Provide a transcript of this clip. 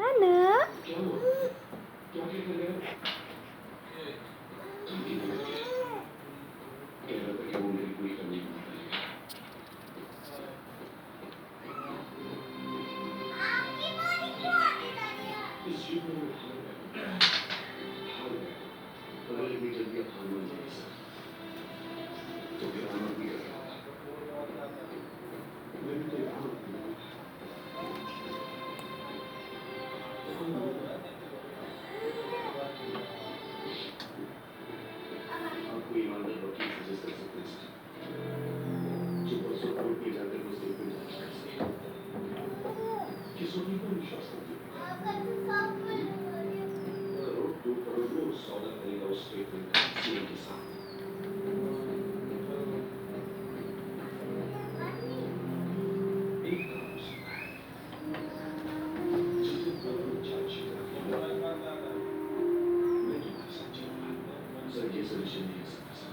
Halo. क्या हुआ? क्या कहने लगा? कह रहा था कि वो मेरी पूरी फैमिली को बताएगा। इस जीवन में मैं हार गया। अगर इतनी जल्दी आप हार मान जाए सर, तो फिर आनंद भी कैसे होगा? मैं भी तो एक आनंद हूँ। आपको ईमानदार वकील सजेस्ट कर सकते हैं सर, जो परसों कोर्ट में जाकर वो स्टेटमेंट जारी कर सके। किस वकील पर विश्वास करते हो? करोड़ 2 करोड़ वो सौदा करेगा उस स्टेटमेंट का सीएम के साथ। एक काम हो सकता है, जिस दिन कोर्ट में चार्जशीट रखी हो, मैं तुम्हारे साथ चलूंगा। सर ये सजेशन नहीं हो सकता सर।